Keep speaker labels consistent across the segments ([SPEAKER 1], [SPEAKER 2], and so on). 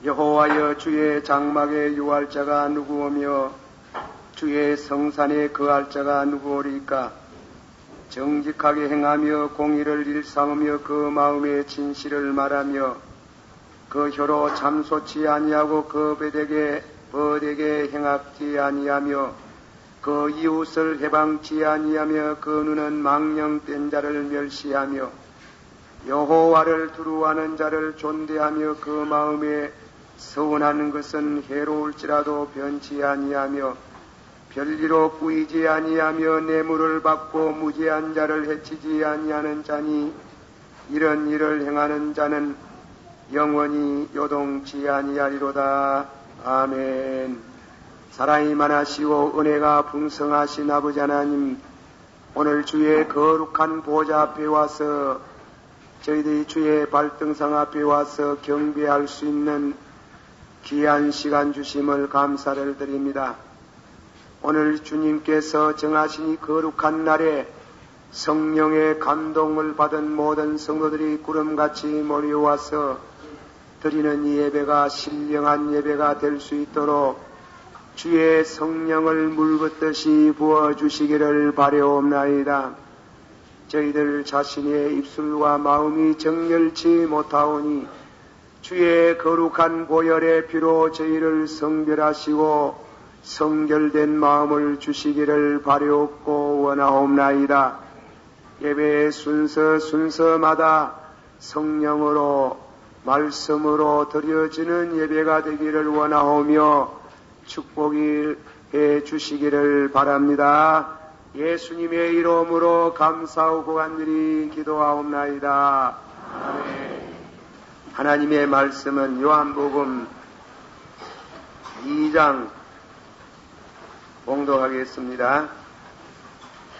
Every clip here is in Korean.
[SPEAKER 1] 여호와여, 주의 장막에 유할 자가 누구오며 주의 성산에 거할 자가 누구오리까? 정직하게 행하며 공의를 일삼으며 그 마음의 진실을 말하며 그 혀로 참소치 아니하고 그 버되게 행악지 아니하며 그 이웃을 해방치 아니하며 그 눈은 망령된 자를 멸시하며 여호와를 두루하는 자를 존대하며 그 마음에 서운하는 것은 해로울지라도 변치 아니하며 별리로 꾸이지 아니하며 뇌물을 받고 무죄한 자를 해치지 아니하는 자니 이런 일을 행하는 자는 영원히 요동치 아니하리로다. 아멘. 사랑이 많으시고 은혜가 풍성하신 아버지 하나님, 오늘 주의 거룩한 보좌 앞에 와서 저희들이 주의 발등상 앞에 와서 경배할 수 있는 귀한 시간 주심을 감사를 드립니다. 오늘 주님께서 정하신 이 거룩한 날에 성령의 감동을 받은 모든 성도들이 구름같이 몰려와서 드리는 이 예배가 신령한 예배가 될 수 있도록 주의 성령을 물붓듯이 부어주시기를 바라옵나이다. 저희들 자신의 입술과 마음이 정결치 못하오니 주의 거룩한 보혈의 피로 저희를 성별하시고 성결된 마음을 주시기를 바라옵고 원하옵나이다. 예배의 순서마다 성령으로 말씀으로 드려지는 예배가 되기를 원하오며 축복을 해 주시기를 바랍니다. 예수님의 이름으로 감사하고 간절히 기도하옵나이다. 아멘. 하나님의 말씀은 요한복음 2장 봉독하겠습니다.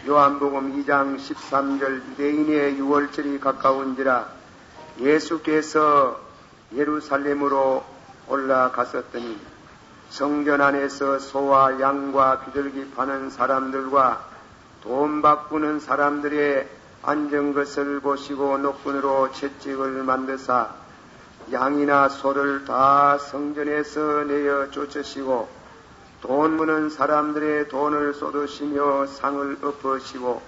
[SPEAKER 1] 요한복음 2장 13절 유대인의 유월절이 가까운지라 예수께서 예루살렘으로 올라갔었더니 성전 안에서 소와 양과 비둘기 파는 사람들과 돈 바꾸는 사람들의 앉은 것을 보시고 노끈으로 채찍을 만드사 양이나 소를 다 성전에서 내어 쫓으시고 돈 무는 사람들의 돈을 쏟으시며 상을 엎으시고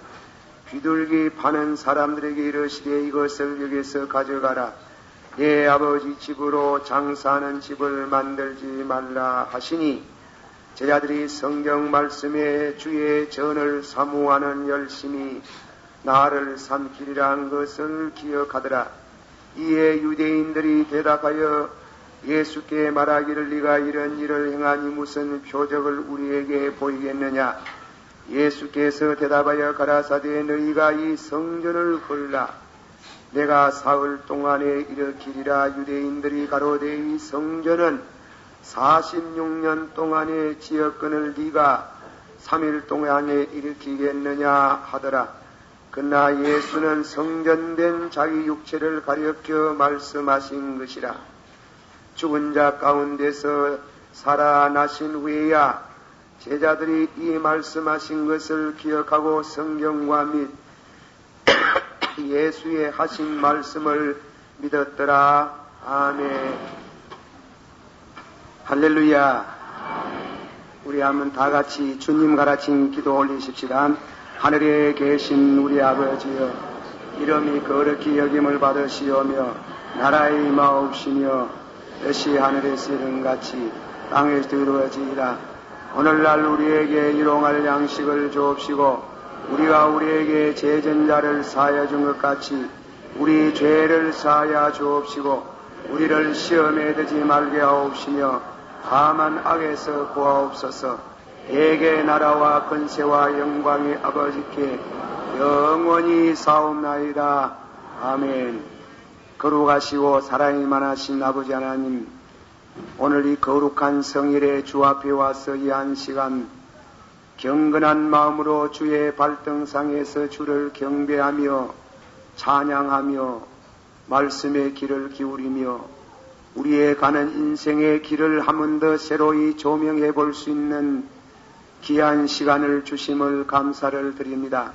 [SPEAKER 1] 비둘기 파는 사람들에게 이르시되 이것을 여기서 가져가라. 내 아버지 집으로 장사하는 집을 만들지 말라 하시니 제자들이 성경 말씀에 주의 전을 사모하는 열심히 나를 삼키리라는 것을 기억하더라. 이에 유대인들이 대답하여 예수께 말하기를 네가 이런 일을 행하니 무슨 표적을 우리에게 보이겠느냐? 예수께서 대답하여 가라사대 너희가 이 성전을 헐라. 내가 사흘 동안에 일으키리라. 유대인들이 가로되 이 성전은 46년 동안의 지역권을 네가 3일 동안에 일으키겠느냐 하더라. 그러나 예수는 성전된 자기 육체를 가리켜 말씀하신 것이라. 죽은 자 가운데서 살아나신 후에야 제자들이 이 말씀하신 것을 기억하고 성경과 및 예수의 하신 말씀을 믿었더라. 아멘. 할렐루야. 우리 한번 다 같이 주님 가르친 기도 올리십시다. 하늘에 계신 우리 아버지여, 이름이 거룩히 여김을 받으시오며 나라의 임하옵시며 뜻이 하늘에서 이룬같이 땅에서 이루어지이다. 오늘날 우리에게 일용할 양식을 주옵시고 우리가 우리에게 죄진 자를 사하여 준 것 같이 우리 죄를 사하여 주옵시고 우리를 시험에 들지 말게 하옵시며 다만 악에서 구하옵소서. 대개 나라와 권세와 영광이 아버지께 영원히 사옵나이다. 아멘. 거룩하시고 사랑이 많으신 아버지 하나님, 오늘 이 거룩한 성일에 주 앞에 와서 이 한 시간 경건한 마음으로 주의 발등상에서 주를 경배하며 찬양하며 말씀의 길을 기울이며 우리의 가는 인생의 길을 한 번 더 새로이 조명해 볼 수 있는 귀한 시간을 주심을 감사를 드립니다.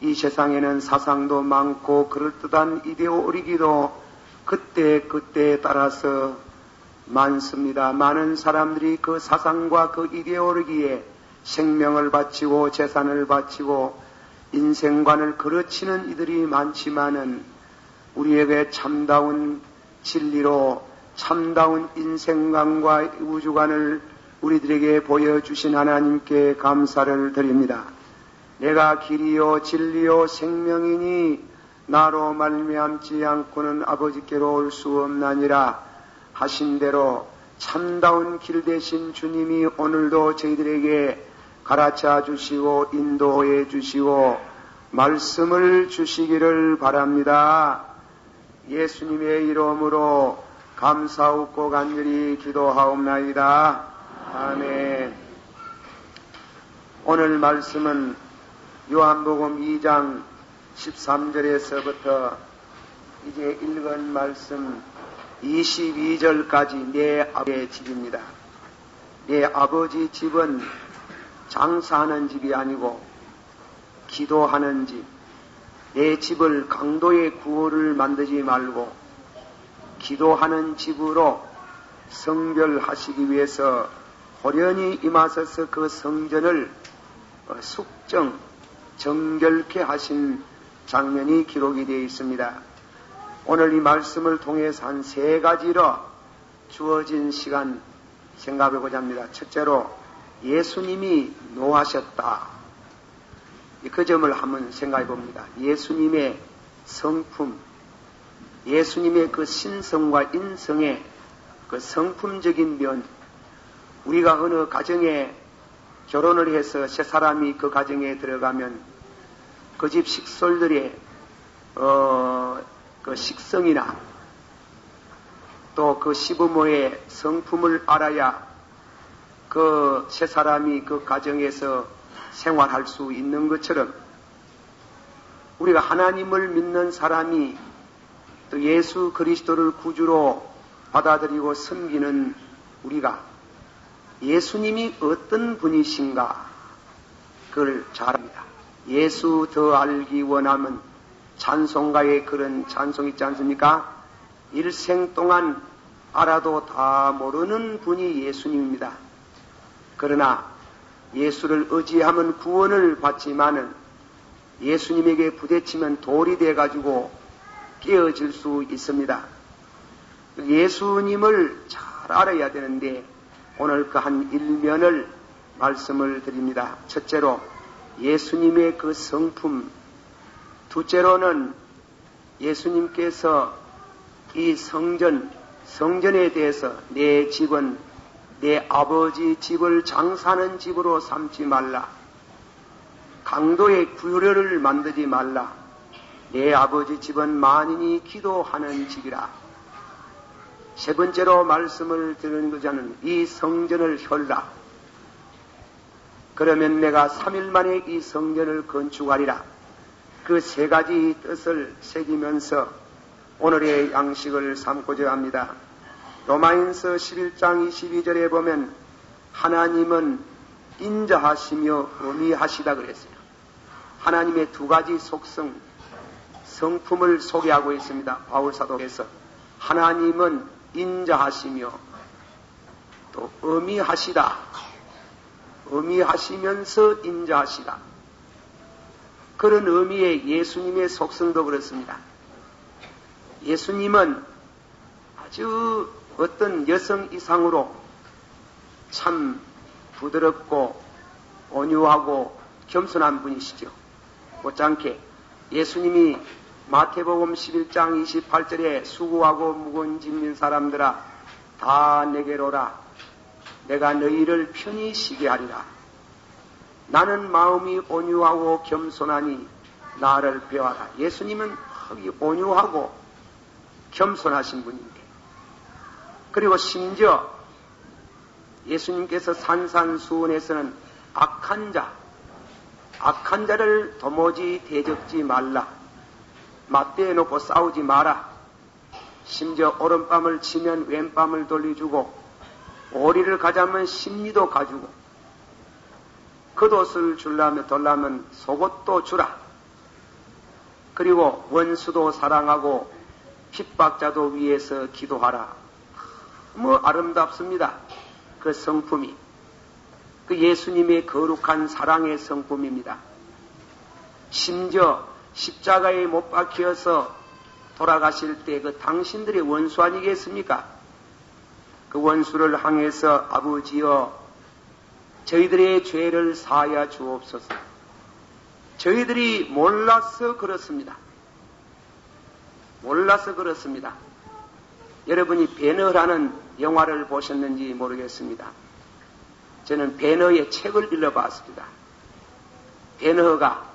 [SPEAKER 1] 이 세상에는 사상도 많고 그럴듯한 이데올로기도 그때에 따라서 많습니다. 많은 사람들이 그 사상과 그 이데올로기에 생명을 바치고 재산을 바치고 인생관을 그르치는 이들이 많지만은 우리에게 참다운 진리로 참다운 인생관과 우주관을 우리들에게 보여주신 하나님께 감사를 드립니다. 내가 길이요 진리요 생명이니 나로 말미암지 않고는 아버지께로 올 수 없나니라 하신 대로 참다운 길 되신 주님이 오늘도 저희들에게 가르쳐 주시고 인도해 주시고 말씀을 주시기를 바랍니다. 예수님의 이름으로 감사하고 간절히 기도하옵나이다. 아멘. 오늘 말씀은 요한복음 2장 13절에서부터 이제 읽은 말씀 22절까지 내 아버지의 집입니다. 내 아버지 집은 장사하는 집이 아니고 기도하는 집. 내 집을 강도의 구호를 만들지 말고 기도하는 집으로 성별하시기 위해서 호련히 임하셔서 그 성전을 숙정, 정결케 하신 장면이 기록이 되어 있습니다. 오늘 이 말씀을 통해서 한 3가지로 주어진 시간 생각해보자 합니다. 첫째로 예수님이 노하셨다. 그 점을 한번 생각해 봅니다. 예수님의 성품, 예수님의 그 신성과 인성의 그 성품적인 면, 우리가 어느 가정에 결혼을 해서 새 사람이 그 가정에 들어가면 그 집 식솔들의 그 식성이나 또 그 시부모의 성품을 알아야 그 새 사람이 그 가정에서 생활할 수 있는 것처럼 우리가 하나님을 믿는 사람이 또 예수 그리스도를 구주로 받아들이고 섬기는 우리가 예수님이 어떤 분이신가 그걸 잘 압니다. 예수 더 알기 원하면 찬송가에 그런 찬송 있지 않습니까? 일생 동안 알아도 다 모르는 분이 예수님입니다. 그러나 예수를 의지하면 구원을 받지만은 예수님에게 부딪히면 돌이 돼가지고 깨어질 수 있습니다. 예수님을 잘 알아야 되는데 오늘 그 한 일면을 말씀을 드립니다. 첫째로 예수님의 그 성품, 둘째로는 예수님께서 이 성전에 대해서 내 집은 내 아버지 집을 장사하는 집으로 삼지 말라. 강도의 구려를 만들지 말라. 내 아버지 집은 만인이 기도하는 집이라. 세 번째로 말씀을 드리는 것은 이 성전을 혈라. 그러면 내가 3일 만에 이 성전을 건축하리라. 그 3가지 뜻을 새기면서 오늘의 양식을 삼고자 합니다. 로마인서 11장 22절에 보면 하나님은 인자하시며 어미하시다 그랬어요. 하나님의 2가지 속성, 성품을 소개하고 있습니다. 바울사도께서 하나님은 인자하시며 또 어미하시다. 어미하시면서 인자하시다. 그런 의미의 예수님의 속성도 그렇습니다. 예수님은 아주 어떤 여성 이상으로 참 부드럽고 온유하고 겸손한 분이시죠. 못지않게 예수님이 마태복음 11장 28절에 수고하고 무거운 짐진 사람들아 다 내게로 오라. 내가 너희를 편히 쉬게 하리라. 나는 마음이 온유하고 겸손하니 나를 배워라. 예수님은 온유하고 겸손하신 분인데, 그리고 심지어 예수님께서 산산수훈에서는 악한 자를 도무지 대적지 말라. 맞대해 놓고 싸우지 마라. 심지어 오른밤을 치면 왼밤을 돌려주고 오리를 가자면 심리도 가주고 겉옷을 주려면 돌라면 속옷도 주라. 그리고 원수도 사랑하고 핍박자도 위해서 기도하라. 너무 아름답습니다. 그 성품이. 그 예수님의 거룩한 사랑의 성품입니다. 심지어 십자가에 못 박혀서 돌아가실 때 그 당신들의 원수 아니겠습니까? 그 원수를 향해서 아버지여 저희들의 죄를 사하여 주옵소서. 저희들이 몰라서 그렇습니다. 몰라서 그렇습니다. 여러분이 배너라는 영화를 보셨는지 모르겠습니다. 저는 배너의 책을 읽어봤습니다. 배너가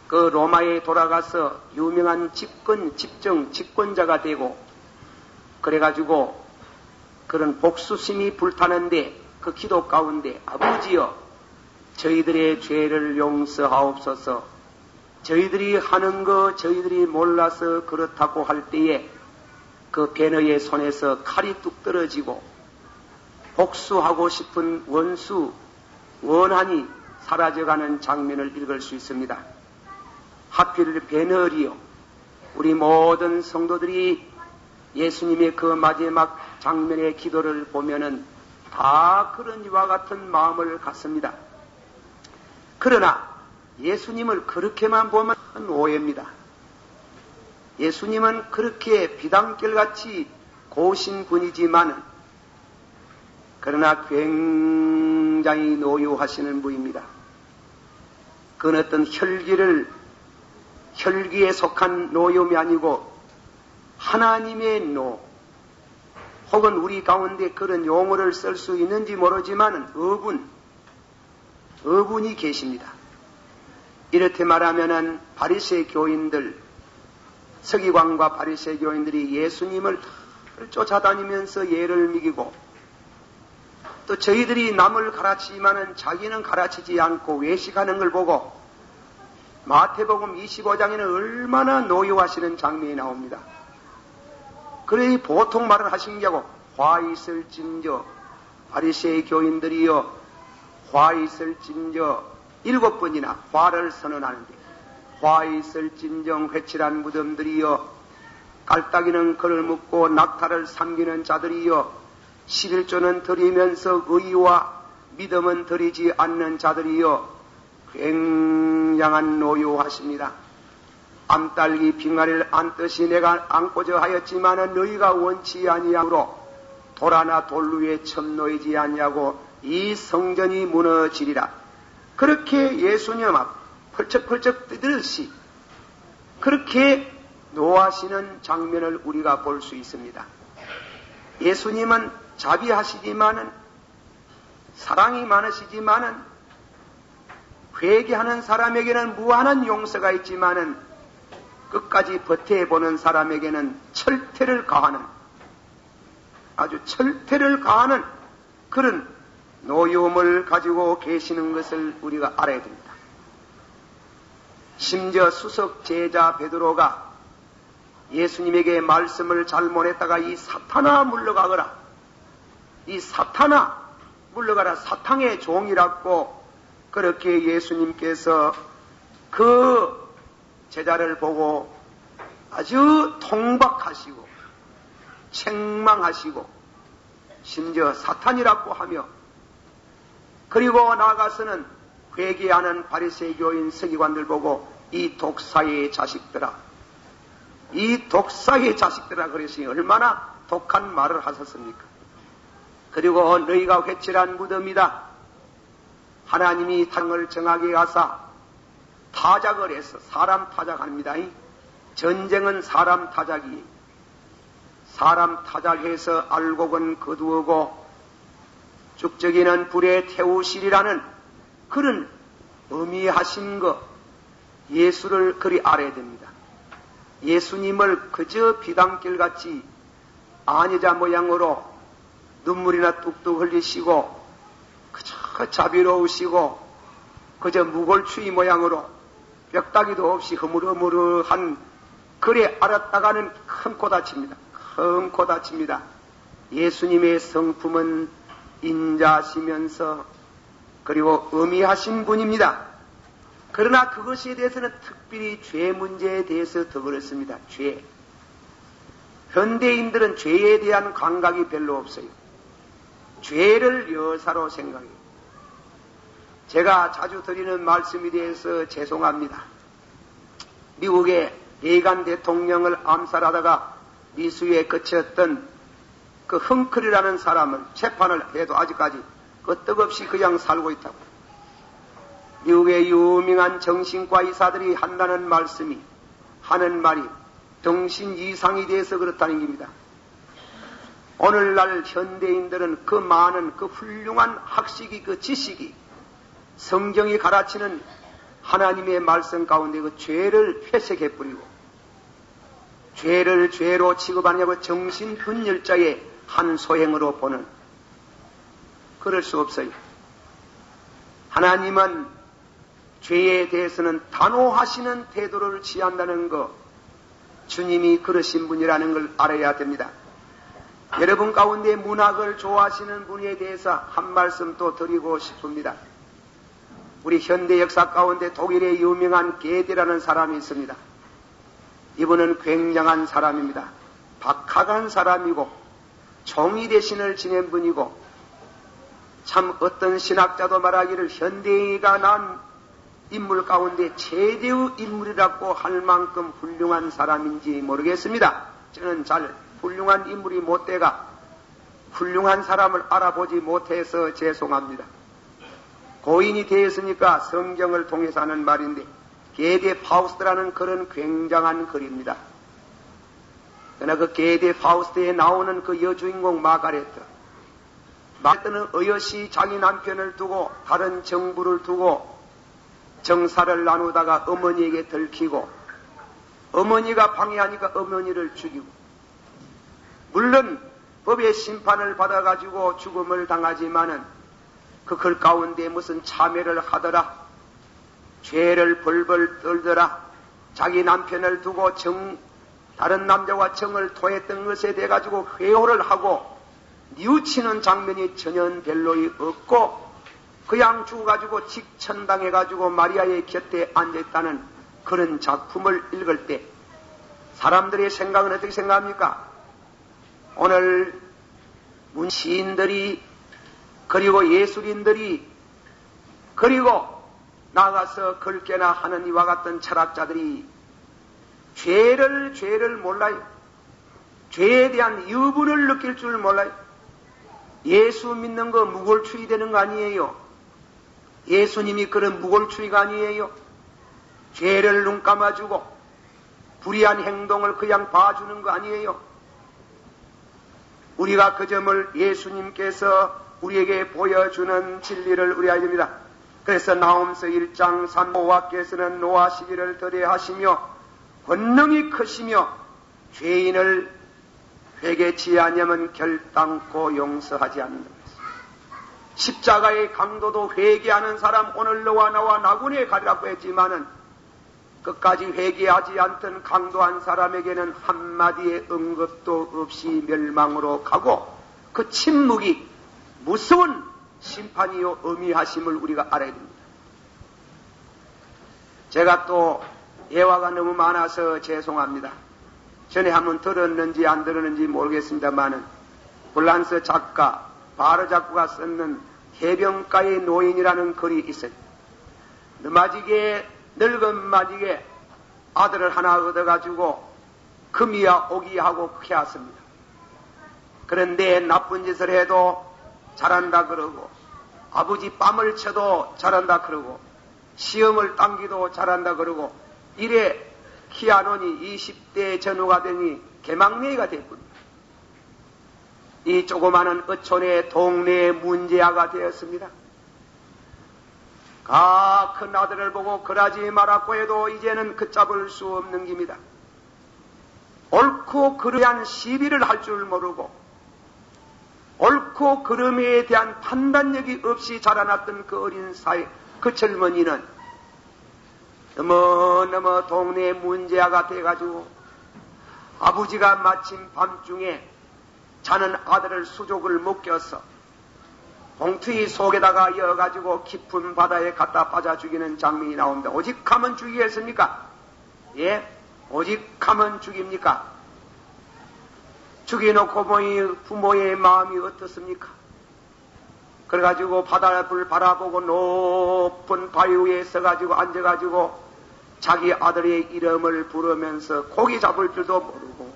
[SPEAKER 1] 그 로마에 돌아가서 유명한 집권자가 되고 그래가지고 그런 복수심이 불타는데 그 기도 가운데 아버지여 저희들의 죄를 용서하옵소서. 저희들이 하는 거 저희들이 몰라서 그렇다고 할 때에 그 배너의 손에서 칼이 뚝 떨어지고 복수하고 싶은 원한이 사라져가는 장면을 읽을 수 있습니다. 하필 배너리요. 우리 모든 성도들이 예수님의 그 마지막 장면의 기도를 보면은 다 그런 이와 같은 마음을 갖습니다. 그러나 예수님을 그렇게만 보면 오해입니다. 예수님은 그렇게 비단결같이 고우신 분이지만 그러나 굉장히 노유하시는 분입니다. 그건 어떤 혈기에 속한 노염이 아니고 하나님의 혹은 우리 가운데 그런 용어를 쓸 수 있는지 모르지만 어분이 계십니다. 이렇게 말하면은 바리새 교인들, 서기관과 바리새 교인들이 예수님을 쫓아다니면서 예를 미기고 또 저희들이 남을 가르치지만은 자기는 가르치지 않고 외식하는 걸 보고 마태복음 25장에는 얼마나 노여워하시는 장면이 나옵니다. 그래 보통 말을 하신 게고 화 있을진저 바리새의 교인들이여 화 있을진저 7번이나 화를 선언하는데 화 있을진정 회칠한 무덤들이여 깔따기는 그를 묻고 낙타를 삼기는 자들이여 11조는 드리면서 의와 믿음은 드리지 않는 자들이여 굉장한 노여하십니다. 암딸기 빙하를 안듯이 내가 안고자 하였지만은 너희가 원치 아니하므로 돌아나 돌 위에 첨 놓이지 않냐고 이 성전이 무너지리라. 그렇게 예수님 앞 펄쩍펄쩍 뜨듯이 그렇게 노하시는 장면을 우리가 볼 수 있습니다. 예수님은 자비하시지만은 사랑이 많으시지만은 회개하는 사람에게는 무한한 용서가 있지만은 끝까지 버텨보는 사람에게는 철퇴를 가하는 아주 철퇴를 가하는 그런 노여움을 가지고 계시는 것을 우리가 알아야 됩니다. 심지어 수석 제자 베드로가 예수님에게 말씀을 잘못했다가 이 사탄아 물러가거라. 이 사탄아 물러가라. 사탄의 종이라고 그렇게 예수님께서 그 제자를 보고 아주 통박하시고 책망하시고 심지어 사탄이라고 하며 그리고 나아가서는 회개하는 바리새인 교인 서기관들 보고 이 독사의 자식들아 이 독사의 자식들아 그러시니 얼마나 독한 말을 하셨습니까? 그리고 너희가 회칠한 무덤이다. 하나님이 땅을 정하게 하사 타작을 해서 사람 타작합니다. 전쟁은 사람 타작이 사람 타작해서 알곡은 거두어고 쭉저기는 불에 태우시리라는 그런 의미하신 것 예수를 그리 알아야 됩니다. 예수님을 그저 비단결같이 아녀자 모양으로 눈물이나 뚝뚝 흘리시고 그저 자비로우시고 그저 무골추위 모양으로 뼈다귀도 없이 흐물흐물한 그래 알았다가는 큰 코 다칩니다. 큰 코 다칩니다. 예수님의 성품은 인자하시면서 그리고 의미하신 분입니다. 그러나 그것에 대해서는 특별히 죄 문제에 대해서 더 그렇습니다. 죄. 현대인들은 죄에 대한 감각이 별로 없어요. 죄를 여사로 생각해요. 제가 자주 드리는 말씀에 대해서 죄송합니다. 미국의 레이간 대통령을 암살하다가 미수에 거쳤던 그 헝클이라는 사람을 재판을 해도 아직까지 끄떡없이 그냥 살고 있다고. 미국의 유명한 정신과 의사들이 한다는 말씀이, 하는 말이 정신 이상이 돼서 그렇다는 겁니다. 오늘날 현대인들은 그 많은 그 훌륭한 학식이, 그 지식이, 성경이 가르치는 하나님의 말씀 가운데 그 죄를 회색해버리고 죄를 죄로 취급하냐고 정신분열자의 한 소행으로 보는, 그럴 수 없어요. 하나님은 죄에 대해서는 단호하시는 태도를 취한다는 것, 주님이 그러신 분이라는 걸 알아야 됩니다. 여러분 가운데 문학을 좋아하시는 분에 대해서 한 말씀 또 드리고 싶습니다. 우리 현대 역사 가운데 독일의 유명한 게데라는 사람이 있습니다. 이분은 굉장한 사람입니다. 박학한 사람이고 종이 대신을 지낸 분이고, 참 어떤 신학자도 말하기를 현대가 난 인물 가운데 최대의 인물이라고 할 만큼 훌륭한 사람인지 모르겠습니다. 저는 잘 훌륭한 인물이 못 돼가 훌륭한 사람을 알아보지 못해서 죄송합니다. 고인이 되었으니까 성경을 통해서 하는 말인데, 게데 파우스트라는 그런 굉장한 글입니다. 그러나 그 게데 파우스트에 나오는 그 여주인공 마가레트, 마가레트는 어여시 자기 남편을 두고 다른 정부를 두고 정사를 나누다가 어머니에게 들키고, 어머니가 방해하니까 어머니를 죽이고, 물론 법의 심판을 받아가지고 죽음을 당하지만은 그 글 가운데 무슨 참회를 하더라, 죄를 벌벌 떨더라, 자기 남편을 두고 다른 남자와 정을 토했던 것에 대해 가지고 회호를 하고 뉘우치는 장면이 전혀 별로 없고, 그냥 죽어가지고 직천당해가지고 마리아의 곁에 앉아있다는 그런 작품을 읽을 때 사람들의 생각은 어떻게 생각합니까? 오늘 시인들이, 그리고 예술인들이, 그리고 나가서 글깨나 하는 이와 같은 철학자들이 죄를 몰라요. 죄에 대한 유분을 느낄 줄 몰라요. 예수 믿는 거 무골추이 되는 거 아니에요. 예수님이 그런 무골추이가 아니에요. 죄를 눈 감아주고 불의한 행동을 그냥 봐주는 거 아니에요. 우리가 그 점을 예수님께서 우리에게 보여주는 진리를 우리 알아야 됩니다. 그래서 나홈서 1장 3호와께서는 노아 시기를 더대하시며 권능이 크시며 죄인을 회개치 아니하면 결단코 용서하지 않는다. 십자가의 강도도 회개하는 사람 오늘 너와 나와 나군에 가리라고 했지만은 끝까지 회개하지 않던 강도한 사람에게는 한마디의 언급도 없이 멸망으로 가고, 그 침묵이 무서운 심판이요 의미하심을 우리가 알아야 됩니다. 제가 또 예화가 너무 많아서 죄송합니다. 전에 한번 들었는지 안 들었는지 모르겠습니다만은 불란스 작가 바르자쿠가 썼는 해변가의 노인이라는 글이 있어요. 늙은 마지게 아들을 하나 얻어가지고 금이야 오기야 하고 키웠습니다. 그런데 나쁜 짓을 해도 잘한다 그러고, 아버지 뺨을 쳐도 잘한다 그러고, 시험을 당기도 잘한다 그러고, 이래 키아노니 20대 전후가 되니 개막내이가 됐군요. 이 조그마한 어촌의 동네 문제아가 되었습니다. 큰 아들을 보고 그러지 말았고 해도 이제는 걷잡을 수 없는 gib니다. 옳고 그름에 대한 시비를 할 줄 모르고 옳고 그름에 대한 판단력이 없이 자라났던 그 어린 그 젊은이는 너무 동네 문제아가 돼가지고 아버지가 마침 밤중에 자는 아들을 수족을 못 껴서 봉투 속에다가 이어가지고 깊은 바다에 갖다 빠져 죽이는 장면이 나옵니다. 오직 하면 죽이겠습니까? 예? 오직 하면 죽입니까? 죽여놓고 보니 부모의 마음이 어떻습니까? 그래가지고 바다를 바라보고 높은 바위 위에 서가지고 앉아가지고 자기 아들의 이름을 부르면서 고기 잡을 줄도 모르고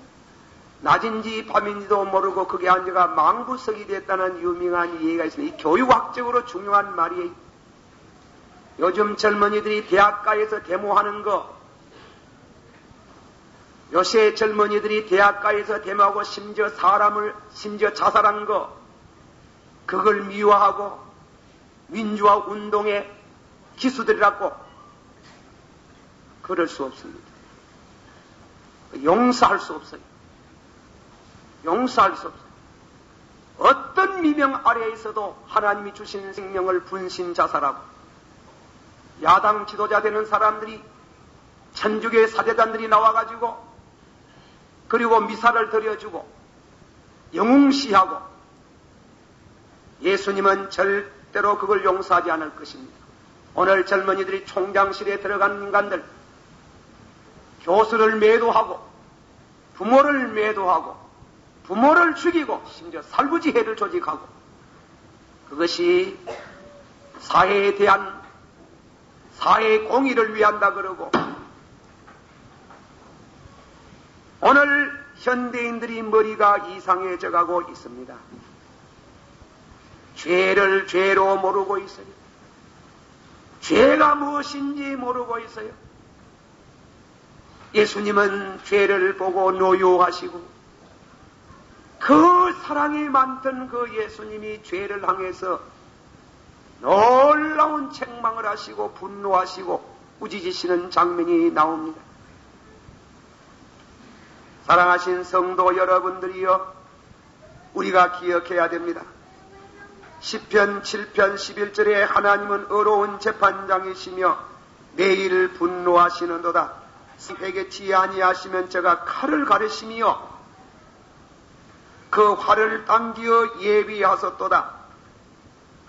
[SPEAKER 1] 낮인지 밤인지도 모르고 거기 앉아가 망부석이 됐다는 유명한 예가 있습니다. 이 교육학적으로 중요한 말이에요. 요즘 젊은이들이 대학가에서 데모하는 거, 요새 젊은이들이 대학가에서 데모하고 심지어 자살한 거, 그걸 미화하고 민주화 운동의 기수들이라고 그럴 수 없습니다. 용서할 수 없어요. 용서할 수 없어요. 어떤 미명 아래에서도 하나님이 주신 생명을 분신 자살하고 야당 지도자 되는 사람들이 천주교의 사제단들이 나와가지고 그리고 미사를 드려주고 영웅시하고 예수님은 절대로 그걸 용서하지 않을 것입니다. 오늘 젊은이들이 총장실에 들어간 인간들, 교수를 매도하고 부모를 매도하고 부모를 죽이고 심지어 살구지회를 조직하고 그것이 사회에 대한 사회의 공의를 위한다 그러고 오늘 현대인들이 머리가 이상해져 가고 있습니다. 죄를 죄로 모르고 있어요. 죄가 무엇인지 모르고 있어요. 예수님은 죄를 보고 노여하시고 그 사랑이 많던 그 예수님이 죄를 향해서 놀라운 책망을 하시고 분노하시고 꾸짖으시는 장면이 나옵니다. 사랑하신 성도 여러분들이여, 우리가 기억해야 됩니다. 시편 7편 11절에 하나님은 의로운 재판장이시며 매일 분노하시는도다. 회개치 아니하시면 제가 칼을 가르시며 그 활을 당기어 예비하셨도다.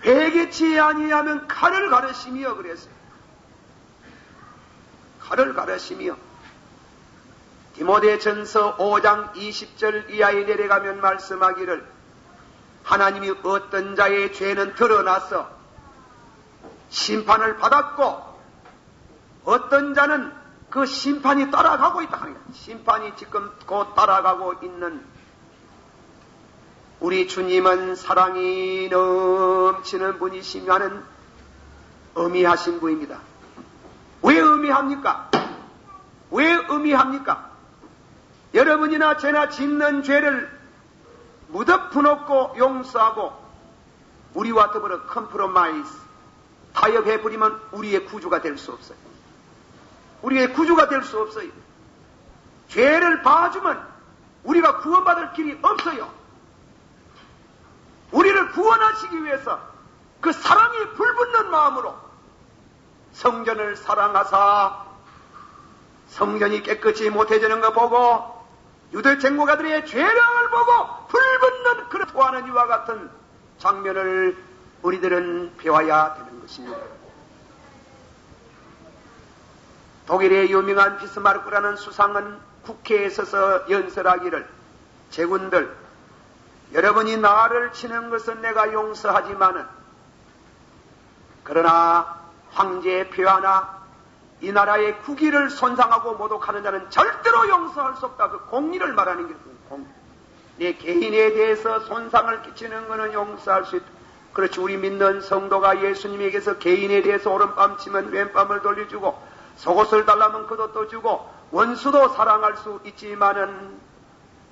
[SPEAKER 1] 회개치 아니하면 칼을 가르시며 그랬어요. 칼을 가르시며 디모데전서 5장 20절 이하에 내려가면 말씀하기를 하나님이 어떤 자의 죄는 드러나서 심판을 받았고 어떤 자는 그 심판이 따라가고 있다. 심판이 지금 곧 따라가고 있는 우리 주님은 사랑이 넘치는 분이시면은 의미하신 분입니다. 왜 의미합니까? 왜 의미합니까? 여러분이나 제나 짓는 죄를 무덤 용서하고 우리와 더불어 컴프로마이즈 타협해버리면 우리의 구주가 될 수 없어요. 우리의 구주가 될 수 없어요. 죄를 봐주면 우리가 구원받을 길이 없어요. 우리를 구원하시기 위해서 그 사랑이 불붙는 마음으로 성전을 사랑하사 성전이 깨끗이 못해지는 거 보고 유대 쟁고가들의 죄량을 보고 불붙는 그런 토하는 이와 같은 장면을 우리들은 배워야 되는 것입니다. 독일의 유명한 비스마르크라는 수상은 국회에 서서 연설하기를 제군들, 여러분이 나를 치는 것은 내가 용서하지만은 그러나 황제의 폐하나 이 나라의 국위를 손상하고 모독하는 자는 절대로 용서할 수 없다. 그 공의를 말하는 게 내 개인에 대해서 손상을 끼치는 것은 용서할 수 있다. 그렇지, 우리 믿는 성도가 예수님에게서 개인에 대해서 오른밤 치면 왼밤을 돌려주고 속옷을 달라면 겉옷도 주고 원수도 사랑할 수 있지만은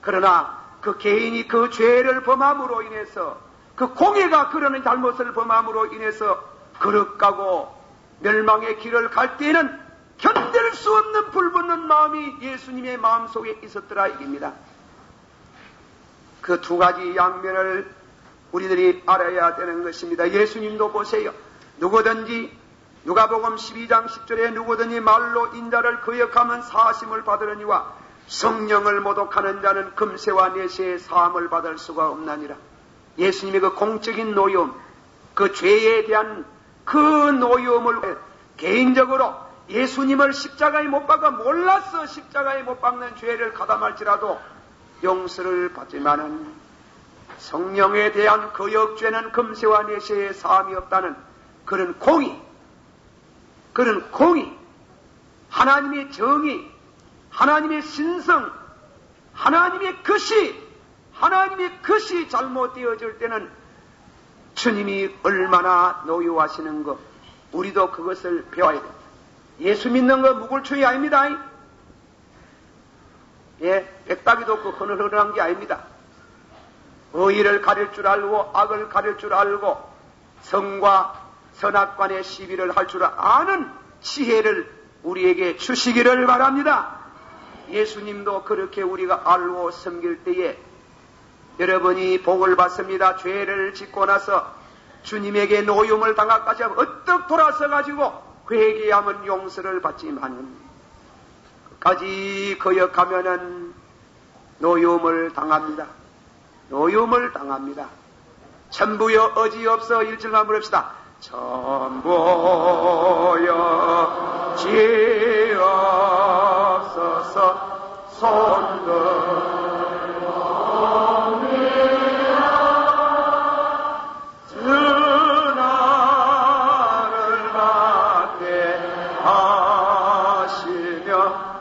[SPEAKER 1] 그러나 그 개인이 그 죄를 범함으로 인해서 그 공예가 그러는 잘못을 범함으로 인해서 거룩하고 멸망의 길을 갈 때에는 견딜 수 없는 불붙는 마음이 예수님의 마음속에 있었더라 이깁니다. 그 두 가지 양면을 우리들이 알아야 되는 것입니다. 예수님도 보세요. 누구든지 누가복음 12장 10절에 누구든지 말로 인자를 거역하면 사심을 받으려니와 성령을 모독하는 자는 금세와 내세의 사함을 받을 수가 없나니라. 예수님의 그 공적인 노여움, 그 죄에 대한 그 노여움을 개인적으로 예수님을 십자가에 못 박아 몰라서 십자가에 못 박는 죄를 가담할지라도 용서를 받지만은 성령에 대한 그 역죄는 금세와 내세에 사함이 없다는 그런 공의, 하나님의 정의, 하나님의 신성, 하나님의 것이 잘못되어질 때는 주님이 얼마나 노여워하시는 것, 우리도 그것을 배워야 됩니다. 예수 믿는 거 무굴초이 아닙니다. 예, 백박이도 없고 흐느흐느한 게 아닙니다. 의를 가릴 줄 알고 악을 가릴 줄 알고 성과 선악간의 시비를 할 줄 아는 지혜를 우리에게 주시기를 바랍니다. 예수님도 그렇게 우리가 알고 섬길 때에 여러분이 복을 받습니다. 죄를 짓고 나서 주님에게 노임을 당하까지 하면 어떻게 돌아서 가지고 회개하면 용서를 받지만 끝까지 거역하면은 노임을 당합니다. 천부여 어지없어 일절만 부릅시다. 천부여 지없어서 손들옵니다. 전하를 받게 하시며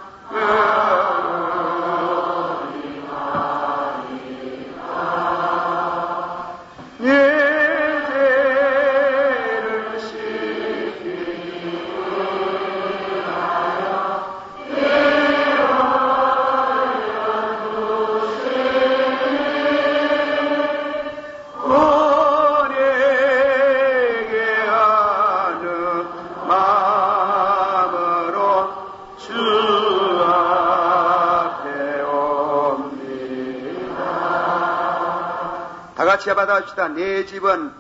[SPEAKER 1] 같이 받아줍시다. 내 집은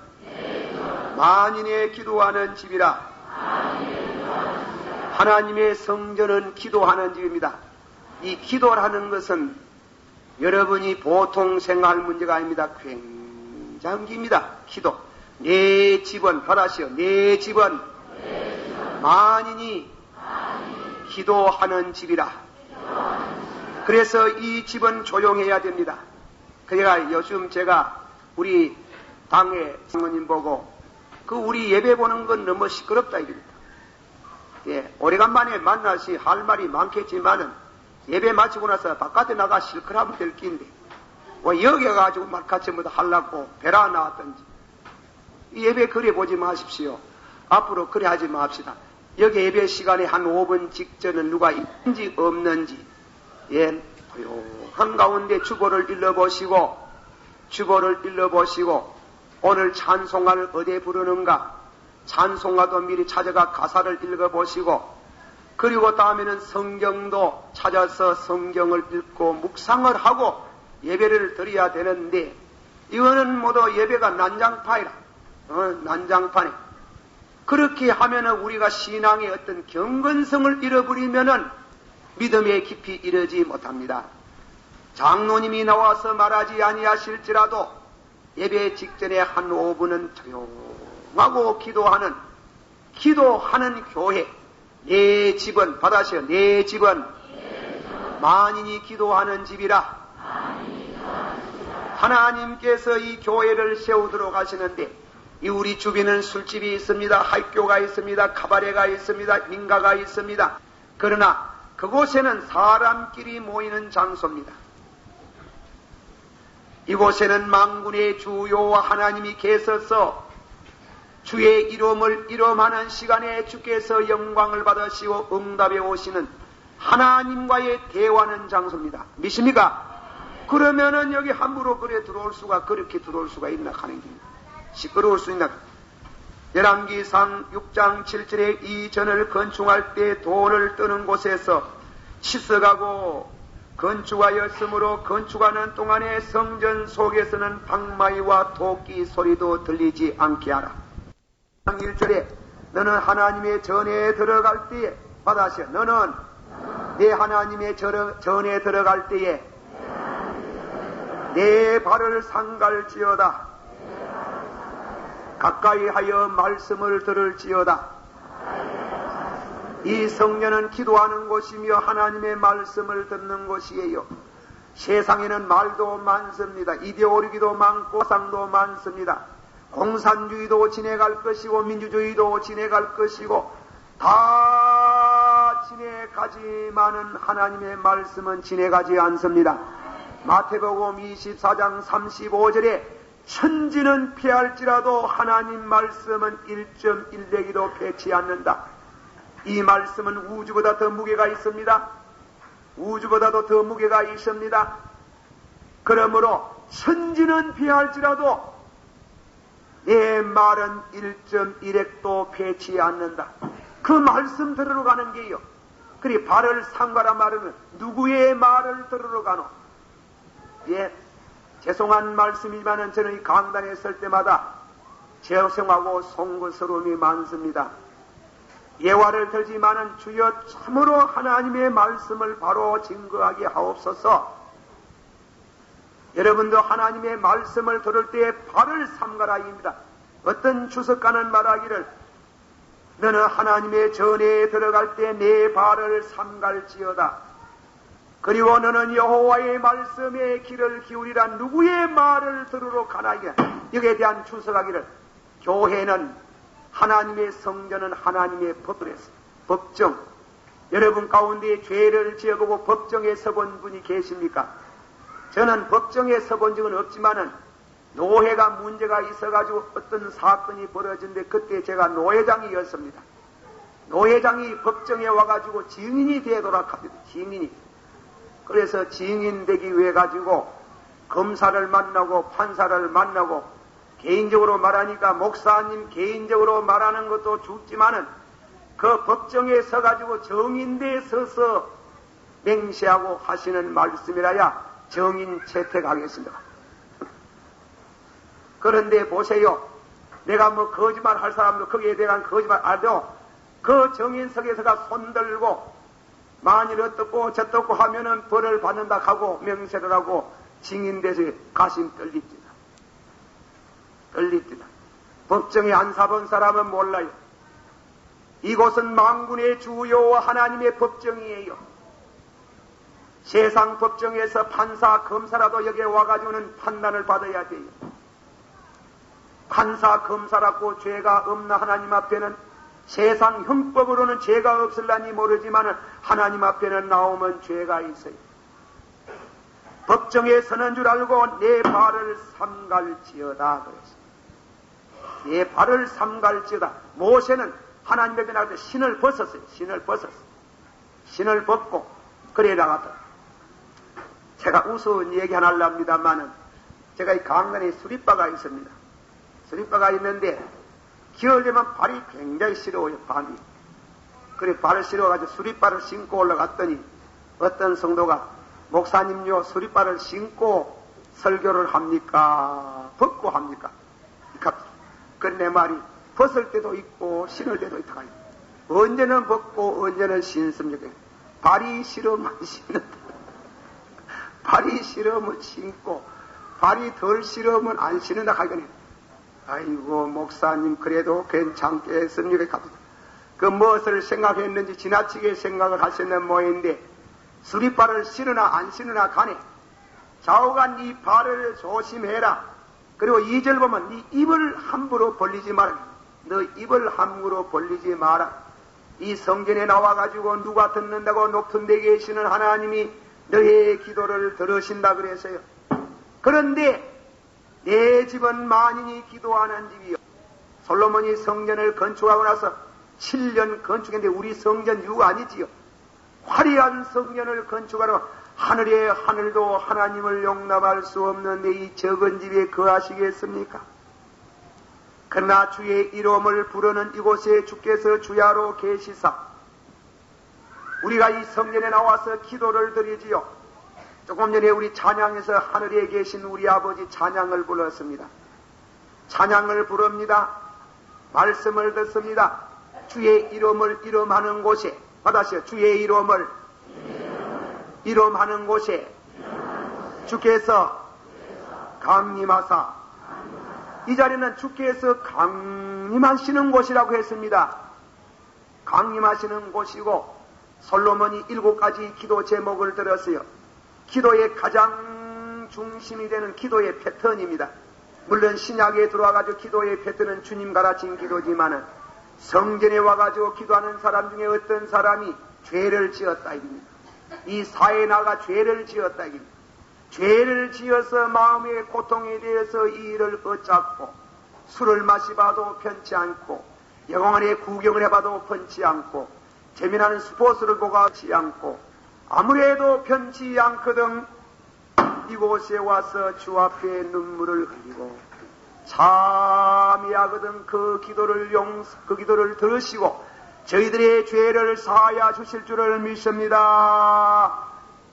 [SPEAKER 1] 만인의 기도하는 집이라. 하나님의 성전은 기도하는 집입니다. 이 기도라는 것은 여러분이 보통 생각할 문제가 아닙니다. 굉장히 깁니다. 기도. 내 집은 받아시오. 내 집은 만인이 기도하는 집이라. 그래서 이 집은 조용해야 됩니다. 그러니까 요즘 제가 우리 당의 장로님 보고 우리 예배 보는 건 너무 시끄럽다 이겁니다. 예, 오래간만에 만나시 할 말이 많겠지만은 예배 마치고 나서 바깥에 나가 실컷하면 될 낀데 여기 가지고 말같이 뭐다 하려고 배라 나왔던지 이 예배 그래 보지 마십시오. 앞으로 그래 하지 맙시다. 여기 예배 시간에 한 5분 직전은 누가 있는지 없는지 예, 조용한 가운데 주보를 일러보시고 오늘 찬송가를 어디에 부르는가 찬송가도 미리 찾아가 가사를 읽어보시고 그리고 다음에는 성경도 찾아서 성경을 읽고 묵상을 하고 예배를 드려야 되는데 이거는 모두 예배가 난장판이라 난장판에 그렇게 하면은 우리가 신앙의 어떤 경건성을 잃어버리면은 믿음에 깊이 이르지 못합니다. 장로님이 나와서 말하지 아니하실지라도 예배 직전에 한 5분은 조용하고 기도하는 교회. 내 집은 받아시오. 내 집은 만인이 기도하는 집이라. 하나님께서 이 교회를 세우도록 하시는데 이 우리 주변은 술집이 있습니다. 학교가 있습니다. 카바레가 있습니다. 민가가 있습니다. 그러나 그곳에는 사람끼리 모이는 장소입니다. 이곳에는 만군의 주 여호와 하나님이 계셔서 주의 이름을 이름하는 시간에 주께서 영광을 받으시고 응답해 오시는 하나님과의 대화하는 장소입니다. 믿습니까? 그러면은 여기 함부로 그렇게 들어올 수가 있나 하는 겁니다. 시끄러울 수 있나. 열왕기상 6장 7절에 이 전을 건축할 때 돌을 뜨는 곳에서 치석하고 건축하였으므로 건축하는 동안에 성전 속에서는 방마이와 토끼 소리도 들리지 않게 하라. 1절에 너는 하나님의 전에 들어갈 때에 받아시오. 너는 내 하나님의 전에 들어갈 때에 내 발을 상갈지어다. 가까이 하여 말씀을 들을지어다. 이 성전은 기도하는 곳이며 하나님의 말씀을 듣는 곳이에요. 세상에는 말도 많습니다. 이데올로기도 많고 사상도 많습니다. 공산주의도 지내갈 것이고 민주주의도 지내갈 것이고 다 지내가지만은 하나님의 말씀은 지내가지 않습니다. 마태복음 24장 35절에 천지는 패할지라도 하나님 말씀은 1.1레기도 패치 않는다. 이 말씀은 우주보다 더 무게가 있습니다. 우주보다도 더 무게가 있습니다. 그러므로 천지는 패할지라도 내 말은 1.1핵도 패치 않는다. 그 말씀 들으러 가는 게요. 그리 발을 삼가라 말하면 누구의 말을 들으러 가노? 예, 죄송한 말씀이지만은 저는 이 강단에 설 때마다 죄송하고 송구스러움이 많습니다. 예화를 들지만은 주여 참으로 하나님의 말씀을 바로 증거하게 하옵소서. 여러분도 하나님의 말씀을 들을 때 발을 삼가라입니다. 어떤 주석가는 말하기를 너는 하나님의 전에 들어갈 때 내 발을 삼갈지어다. 그리고 너는 여호와의 말씀에 귀를 기울이라. 누구의 말을 들으러 가나이까. 여기에 대한 주석하기를 교회는 하나님의 성전은 하나님의 법을 했어. 법정. 여러분 가운데 죄를 지어보고 법정에 서본 분이 계십니까? 저는 법정에 서본 적은 없지만은 노회가 문제가 있어가지고 어떤 사건이 벌어진데 그때 제가 노회장이었습니다. 노회장이 법정에 와가지고 증인이 되도록 합니다. 증인이. 그래서 증인 되기 위해 가지고 검사를 만나고 판사를 만나고 개인적으로 말하니까 목사님 개인적으로 말하는 것도 죽지만은 그 법정에 서가지고 정인대에 서서 맹세하고 하시는 말씀이라야 정인 채택하겠습니다. 그런데 보세요. 내가 뭐 거짓말 할 사람도 거기에 대한 거짓말 알죠? 그 정인석에서가 손들고 만일 어떻고 저떻고 하면은 벌을 받는다 하고 명세를 하고 증인돼서 가심 떨립니다. 떨립니다. 법정에 안 사본 사람은 몰라요. 이곳은 만군의 주여와 하나님의 법정이에요. 세상 법정에서 판사, 검사라도 여기에 와가지고는 판단을 받아야 돼요. 판사, 검사라고 죄가 없나 하나님 앞에는 세상 형법으로는 죄가 없을라니 모르지만 하나님 앞에는 나오면 죄가 있어요. 법정에 서는 줄 알고 내 발을 삼갈지어다 그랬어요. 내 발을 삼갈지어다. 모세는 하나님 앞에 나갈 때 신을 벗었어요. 신을 벗었어요. 신을 벗고 그래 나갔다. 제가 우스운 얘기 하나 합니다만은 제가 이 강단에 수리바가 있습니다. 수리바가 있는데 기어을 되면 발이 굉장히 시려워요. 발이. 그래 발을 시려워가지고 수리바를 신고 올라갔더니 어떤 성도가 목사님요 수리바를 신고 설교를 합니까? 벗고 합니까? 그래 내 말이 벗을 때도 있고 신을 때도 있다. 언제는 벗고 언제는 신습니까? 발이 싫으면 신는다. 발이 싫으면 신고 발이 덜 싫으면 안 신는다 하거든요. 아이고 목사님 그래도 괜찮겠습니까? 그 무엇을 생각했는지 지나치게 생각을 하셨는 모양인데 수리발을 신으나 안 신으나 간에 좌우간 네 발을 조심해라. 그리고 2절 보면 네 입을 함부로 벌리지 마라. 너 입을 함부로 벌리지 마라. 이 성전에 나와가지고 누가 듣는다고 높은 데 계시는 하나님이 너의 기도를 들으신다 그랬어요. 그런데 내 집은 만인이 기도하는 집이요. 솔로몬이 성전을 건축하고 나서 7년 건축했는데 우리 성전 유가 아니지요. 화려한 성전을 건축하러 하늘의 하늘도 하나님을 용납할 수 없는데 이 적은 집에 거하시겠습니까? 그러나 주의 이름을 부르는 이곳에 주께서 주야로 계시사 우리가 이 성전에 나와서 기도를 드리지요. 조금 전에 우리 찬양에서 하늘에 계신 우리 아버지 찬양을 불렀습니다. 찬양을 부릅니다. 말씀을 듣습니다. 주의 이름을 이름하는 곳에 받아시오. 주의 이름을 이름하는 곳에 주께서 강림하사 이 자리는 주께서 강림하시는 곳이라고 했습니다. 강림하시는 곳이고 솔로몬이 7가지 기도 제목을 들었어요. 기도의 가장 중심이 되는 기도의 패턴입니다. 물론 신약에 들어와가지고 기도의 패턴은 주님 가르친 기도지만은 성전에 와가지고 기도하는 사람 중에 어떤 사람이 죄를 지었다 이깁니다. 이 사회에 나가 죄를 지었다 이깁니다. 죄를 지어서 마음의 고통에 대해서 이 일을 어잡고 술을 마시봐도 편치 않고 영화관에 구경을 해봐도 편치 않고 재미나는 스포츠를 보지 않고 아무래도 편치 않거든 이곳에 와서 주 앞에 눈물을 흘리고 참여하거든 그 기도를 들으시고 저희들의 죄를 사하여 주실 줄을 믿습니다.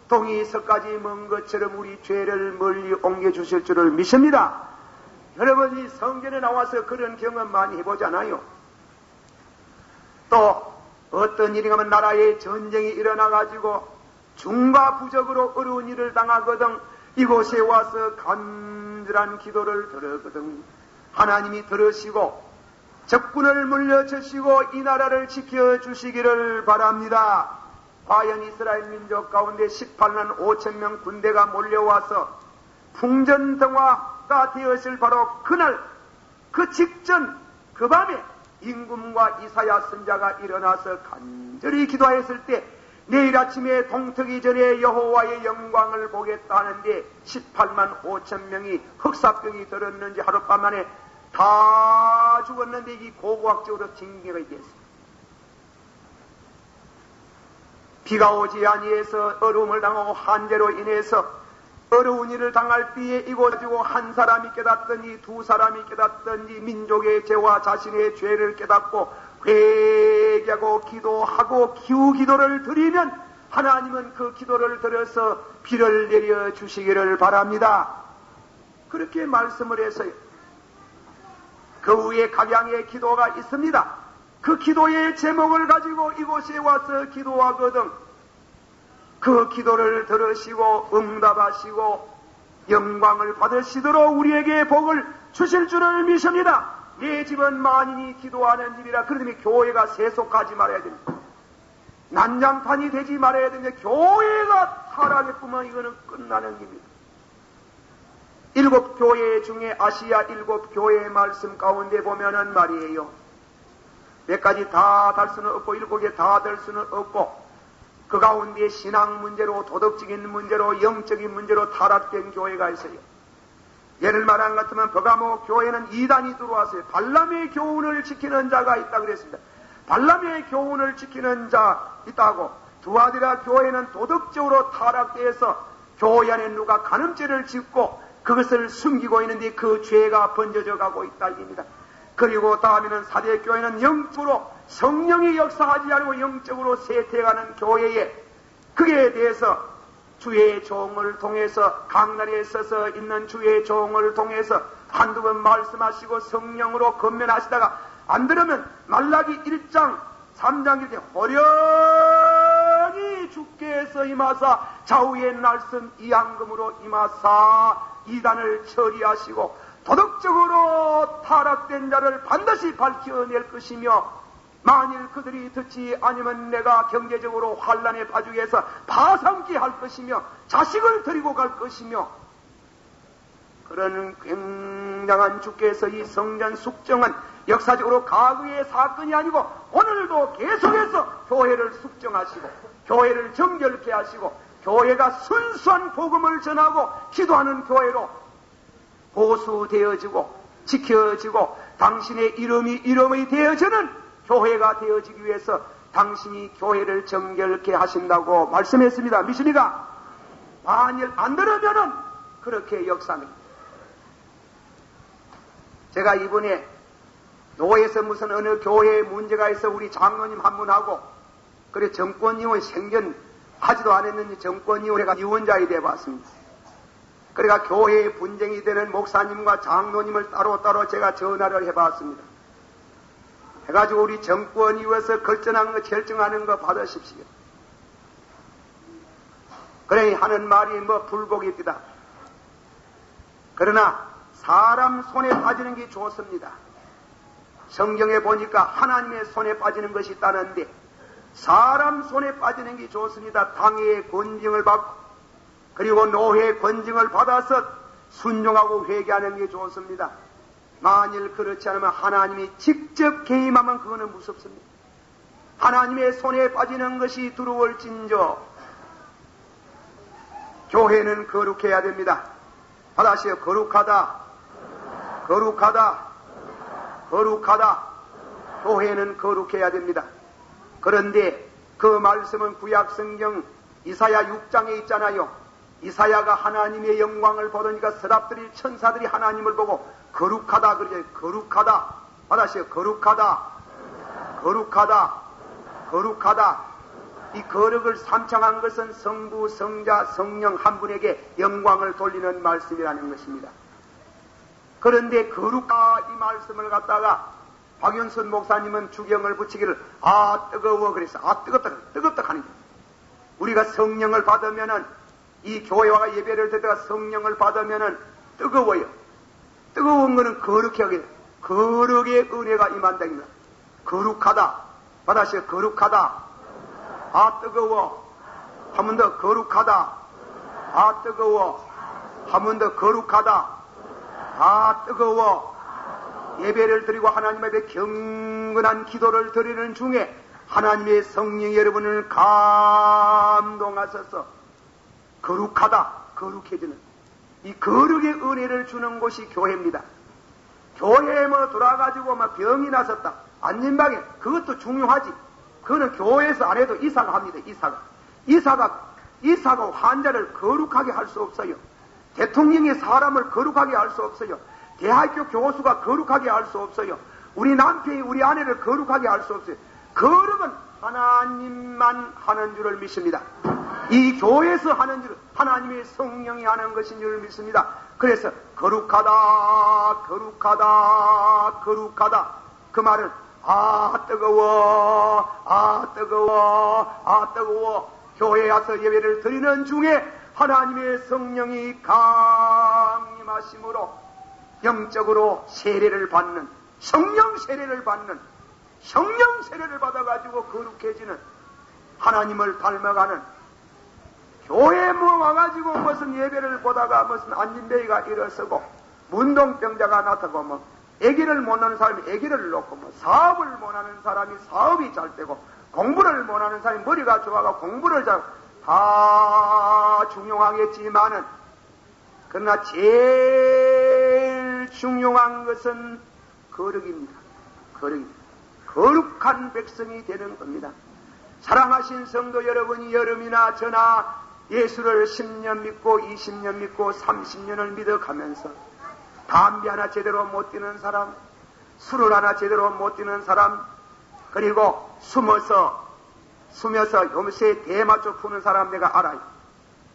[SPEAKER 1] 동이 서까지 먼 것처럼 우리 죄를 멀리 옮겨주실 줄을 믿습니다. 여러분이 성전에 나와서 그런 경험 많이 해보잖아요. 또 어떤 일이 가면 나라에 전쟁이 일어나가지고 중과 부적으로 어려운 일을 당하거든 이곳에 와서 간절한 기도를 들었거든 하나님이 들으시고 적군을 물려주시고 이 나라를 지켜주시기를 바랍니다. 과연 이스라엘 민족 가운데 18만 5천명 군대가 몰려와서 풍전등화가 되었을 바로 그날 그 직전 그 밤에 임금과 이사야 선자가 일어나서 간절히 기도했을 때 내일 아침에 동트기 전에 여호와의 영광을 보겠다 하는데 18만 5천 명이 흑사병이 들었는지 하룻밤 만에 다 죽었는데 이 고고학적으로 징계가 됐습니다. 비가 오지 아니해서 어려움을 당하고 한재로 인해서 어려운 일을 당할 때에 이곳 가지고 한 사람이 깨닫든지 두 사람이 깨닫든지 민족의 죄와 자신의 죄를 깨닫고 회개하고 기도하고 기도를 드리면 하나님은 그 기도를 들어서 비를 내려 주시기를 바랍니다. 그렇게 말씀을 해서요. 그 위에 각양의 기도가 있습니다. 그 기도의 제목을 가지고 이곳에 와서 기도하거든 그 기도를 들으시고 응답하시고 영광을 받으시도록 우리에게 복을 주실 줄을 믿습니다. 내 집은 만인이 기도하는 집이라 그러니 교회가 세속하지 말아야 됩니다. 난장판이 되지 말아야 되는데 교회가 타락했구만 이거는 끝나는 길입니다. 7교회 중에 아시아 7교회의 말씀 가운데 보면은 말이에요. 몇 가지 다 달 수는 없고 7개 다 될 수는 없고 그 가운데 신앙 문제로 도덕적인 문제로 영적인 문제로 타락된 교회가 있어요. 예를 말하는 것 같으면 버가모 교회는 이단이 들어왔어요. 발람의 교훈을 지키는 자가 있다 그랬습니다. 발람의 교훈을 지키는 자 있다고 두아디라 교회는 도덕적으로 타락돼서 교회 안에 누가 간음죄를 짓고 그것을 숨기고 있는데 그 죄가 번져져 가고 있다 입니다. 그리고 다음에는 사대교회는 영적으로 성령이 역사하지 않고 영적으로 쇠퇴해가는 교회에 그에 대해서 주의 종을 통해서 강단에 서서 있는 주의 종을 통해서 한두 번 말씀하시고 성령으로 건면하시다가 안 들으면 말라기 1장 3장 이렇게 호련히 주께서 임하사 좌우의 날선 이양금으로 임하사 이단을 처리하시고 도덕적으로 타락된 자를 반드시 밝혀낼 것이며 만일 그들이 듣지 아니면 내가 경제적으로 환란에 빠지게 해서 파상기 할 것이며 자식을 데리고 갈 것이며 그런 굉장한 주께서 이 성전 숙정은 역사적으로 과거의 사건이 아니고 오늘도 계속해서 교회를 숙정하시고 교회를 정결케 하시고 교회가 순수한 복음을 전하고 기도하는 교회로 보수되어지고 지켜지고 당신의 이름이 되어지는 교회가 되어지기 위해서 당신이 교회를 정결케 하신다고 말씀했습니다. 믿습니까? 만일 안 들으면은 그렇게 역사합니다. 제가 이번에 노예에서 무슨 어느 교회에 문제가 있어 우리 장로님 한 분하고 그래 정권이원 생견하지도 않았는지 정권이원회가 유언자이 되어봤습니다. 그러니까 교회에 분쟁이 되는 목사님과 장로님을 따로따로 제가 전화를 해봤습니다. 해가지고 우리 정권이어서 결정하는 거 받으십시오. 그래 하는 말이 뭐 불복입니다. 그러나 사람 손에 빠지는 게 좋습니다. 성경에 보니까 하나님의 손에 빠지는 것이 있다는데 사람 손에 빠지는 게 좋습니다. 당의 권징을 받고 그리고 노회 권징을 받아서 순종하고 회개하는 게 좋습니다. 만일 그렇지 않으면 하나님이 직접 개임하면 그거는 무섭습니다. 하나님의 손에 빠지는 것이 두려울진저 교회는 거룩해야 됩니다. 다시요. 거룩하다. 거룩하다. 거룩하다. 교회는 거룩해야 됩니다. 그런데 그 말씀은 구약성경 이사야 6장에 있잖아요. 이사야가 하나님의 영광을 보더니까 서랍들이 천사들이 하나님을 보고 거룩하다 그러죠. 거룩하다. 다시요. 거룩하다. 거룩하다. 거룩하다. 이 거룩을 삼창한 것은 성부, 성자, 성령 한 분에게 영광을 돌리는 말씀이라는 것입니다. 그런데 거룩하 이 말씀을 갖다가 박윤순 목사님은 주경을 붙이기를 뜨거워 그래서 뜨겁다 하는 거예요. 우리가 성령을 받으면은 이 교회와 예배를 드다가 성령을 받으면은 뜨거워요. 뜨거운 거는 거룩해 하게 거룩의 은혜가 임한다입니다. 거룩하다. 다시요. 거룩하다. 뜨거워. 한 번 더 거룩하다. 뜨거워. 한 번 더 거룩하다. 뜨거워. 예배를 드리고 하나님 앞에 경건한 기도를 드리는 중에 하나님의 성령이 여러분을 감동하셔서 거룩하다. 거룩해지는 이 거룩의 은혜를 주는 곳이 교회입니다. 교회에 돌아가지고 병이 나섰다. 안진방에 그것도 중요하지. 그거는 교회에서 안 해도 이사가 합니다. 이사가 환자를 거룩하게 할 수 없어요. 대통령이 사람을 거룩하게 할 수 없어요. 대학교 교수가 거룩하게 할 수 없어요. 우리 남편이 우리 아내를 거룩하게 할 수 없어요. 거룩은 하나님만 하는 줄을 믿습니다. 이 교회에서 하는 줄 하나님의 성령이 하는 것인 줄 믿습니다. 그래서 거룩하다. 거룩하다. 거룩하다. 그 말은 뜨거워. 뜨거워. 뜨거워. 교회에 와서 예배를 드리는 중에 하나님의 성령이 강림하심으로 영적으로 세례를 받는 성령 세례를 받아가지고 거룩해지는 하나님을 닮아가는 교회에 와가지고 무슨 예배를 보다가 무슨 안진뱅이가 일어서고 문동병자가 나타나고 애기를 못 하는 사람이 애기를 놓고 사업을 못 하는 사람이 사업이 잘 되고 공부를 못 하는 사람이 머리가 좋아가 공부를 다 중요하겠지만은 그러나 제일 중요한 것은 거룩입니다. 거룩한 백성이 되는 겁니다. 사랑하신 성도 여러분이 여름이나 저나 예수를 10년 믿고 20년 믿고 30년을 믿어가면서 담배 하나 제대로 못 띄는 사람, 술을 하나 제대로 못 띄는 사람, 그리고 숨어서 요새 대마초 푸는 사람 내가 알아요.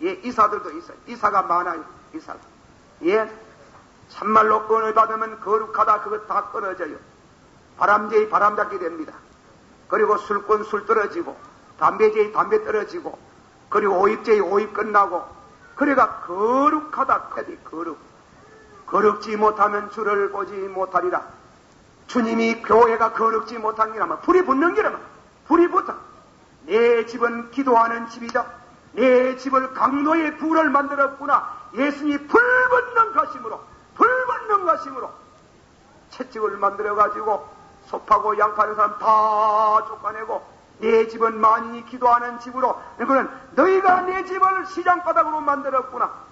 [SPEAKER 1] 이사들도 있어요. 이사가 많아요. 이사가. 참말로 은을 받으면 거룩하다 그거 다 끊어져요. 바람제이 바람 잡게 됩니다. 그리고 술꾼 술 떨어지고 담배제이 담배 떨어지고 그리고 오입제이 오입 끝나고 그래가 거룩하다 거룩지 못하면 주를 보지 못하리라. 주님이 교회가 거룩지 못한 게라면 불이 붙는 게라면 불이 붙어. 내 집은 기도하는 집이다. 내 집을 강도의 불을 만들었구나. 예수님이 불 붙는 것임으로 채찍을 만들어가지고 섭하고 양파하는 사람 다 쫓아내고 내 집은 만인이 기도하는 집으로 그는 너희가 내 집을 시장바닥으로 만들었구나.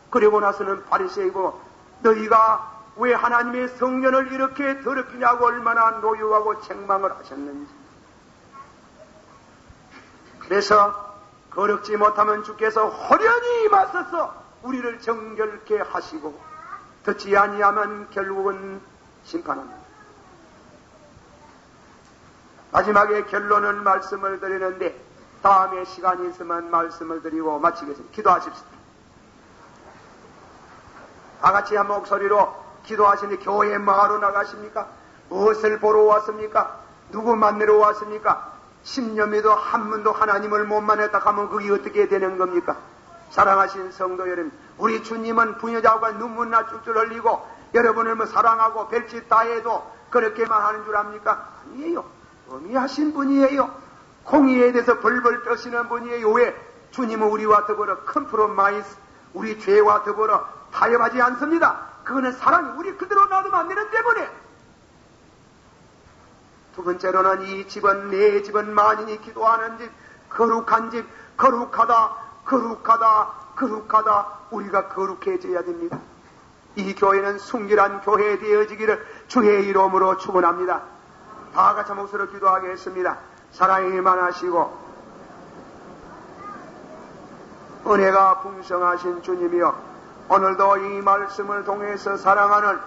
[SPEAKER 1] 그리고 나서는 바리새이고 너희가 왜 하나님의 성전을 이렇게 더럽히냐고 얼마나 노여하고 책망을 하셨는지. 그래서 거룩지 못하면 주께서 호련히 임하셔서 우리를 정결케 하시고 듣지 아니하면 결국은 심판합니다. 마지막에 결론을 말씀을 드리는데 다음에 시간이 있으면 말씀을 드리고 마치겠습니다. 기도하십시오. 다같이 한 목소리로 기도하시는데 교회에 뭐하러 나가십니까? 무엇을 보러 왔습니까? 누구 만나러 왔습니까? 10년 믿어 한 번도 하나님을 못 만났다 하면 그게 어떻게 되는 겁니까? 사랑하신 성도 여러분, 우리 주님은 부녀자가 눈물나 쭉쭉 흘리고 여러분을 사랑하고 별짓 다 해도 그렇게만 하는 줄 압니까? 아니에요. 어미하신 분이에요. 공의에 대해서 벌벌 떠시는 분이에요. 왜? 주님은 우리와 더불어 컴프로마이스, 우리 죄와 더불어 타협하지 않습니다. 그거는 사랑이 우리 그대로 놔두면 안 되는 때문에. 두 번째로는 이 집은 내 집은 만인이 기도하는 집, 거룩한 집, 거룩하다, 거룩하다, 거룩하다. 우리가 거룩해져야 됩니다. 이 교회는 순결한 교회 되어지기를 주의 이름으로 축원합니다. 다 같이 목소리로 기도하겠습니다. 사랑이 많으시고 은혜가 풍성하신 주님이여, 오늘도 이 말씀을 통해서 사랑하는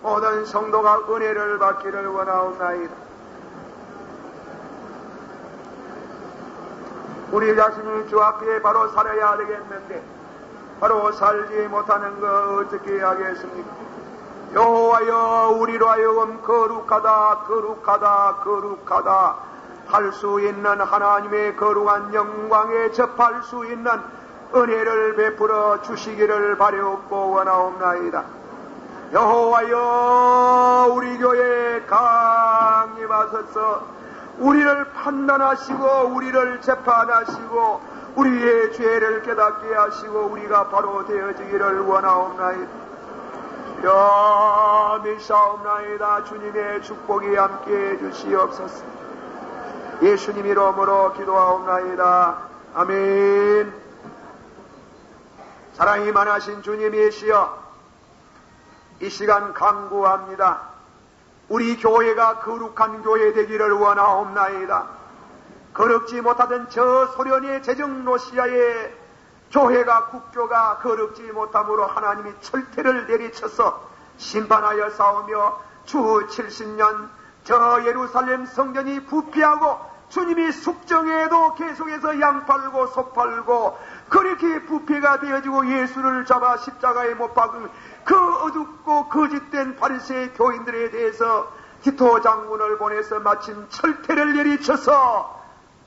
[SPEAKER 1] 모든 성도가 은혜를 받기를 원하옵나이다. 우리 자신이 주 앞에 바로 살아야 되겠는데 바로 살지 못하는 거 어떻게 하겠습니까? 여호와여, 우리로 하여금 거룩하다, 거룩하다, 거룩하다 할 수 있는 하나님의 거룩한 영광에 접할 수 있는 은혜를 베풀어 주시기를 바라옵고 원하옵나이다. 여호와여, 우리 교회에 강림하소서. 우리를 판단하시고 우리를 재판하시고 우리의 죄를 깨닫게 하시고 우리가 바로 되어지기를 원하옵나이다. 믿사옵나이다. 주님의 축복이 함께해 주시옵소서. 예수님 이름으로 기도하옵나이다. 아멘. 사랑이 많으신 주님이시여, 이 시간 간구합니다. 우리 교회가 거룩한 교회 되기를 원하옵나이다. 거룩지 못하던 저 소련의 제정 러시아의 교회가, 국교가 거룩지 못함으로 하나님이 철퇴를 내리쳐서 심판하여 싸우며 주 70년 저 예루살렘 성전이 부패하고 주님이 숙정에도 계속해서 양 팔고 속 팔고 그렇게 부패가 되어지고 예수를 잡아 십자가에 못 박은 그 어둡고 거짓된 바리새의 교인들에 대해서 디토 장군을 보내서 마침 철퇴를 내리쳐서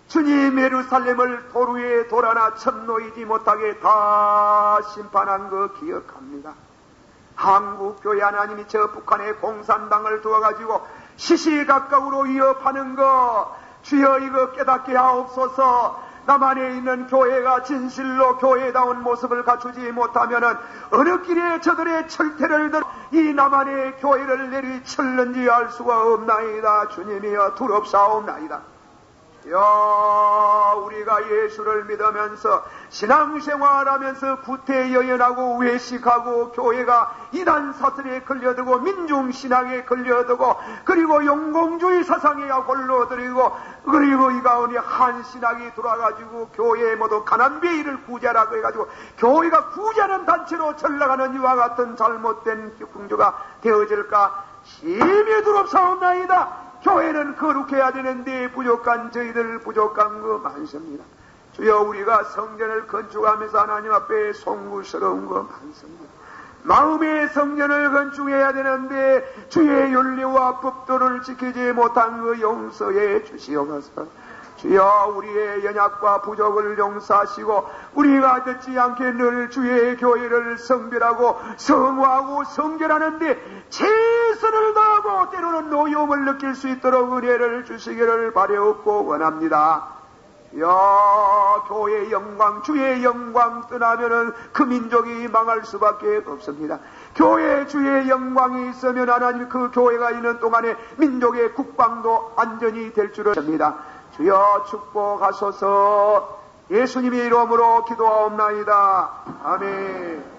[SPEAKER 1] 주님 예루살렘을 도루에 돌아나 천노이지 못하게 다 심판한 거 기억합니다. 한국교회 하나님이 저 북한의 공산당을 두어가지고 시시각각으로 위협하는 거 주여 이거 깨닫게 하옵소서. 남한에 있는 교회가 진실로 교회다운 모습을 갖추지 못하면은 어느 길에 저들의 철퇴를 들어 이 남한의 교회를 내리쳤는지 알 수가 없나이다. 주님이여 두렵사옵나이다. 우리가 예수를 믿으면서 신앙생활하면서 구태여연하고 외식하고 교회가 이단 사슬에 걸려들고 민중신앙에 걸려들고 그리고 용공주의 사상에 홀로들이고 그리고 이 가운데 한신학이 돌아가지고 교회에 모두 가난베이를 구제라고 해가지고 교회가 구제하는 단체로 전락하는 이와 같은 잘못된 풍조가 되어질까 심히 두렵사옵나이다. 교회는 거룩해야 되는데 부족한 저희들 부족한 거 많습니다. 주여 우리가 성전을 건축하면서 하나님 앞에 송구스러운 거 많습니다. 마음의 성전을 건축해야 되는데 주의 윤리와 법도를 지키지 못한 거 용서해 주시옵소서. 주여 우리의 연약과 부족을 용서하시고 우리가 듣지 않게 늘 주의 교회를 성별하고 성화하고 성결하는데 최선을 다하고 때로는 노여움을 느낄 수 있도록 은혜를 주시기를 바라옵고 원합니다. 교회의 영광, 주의 영광 떠나면은 그 민족이 망할 수밖에 없습니다. 교회 주의 영광이 있으면 하나님 그 교회가 있는 동안에 민족의 국방도 안전이 될 줄을 압니다. 주여 축복하소서. 예수님의 이름으로 기도하옵나이다. 아멘.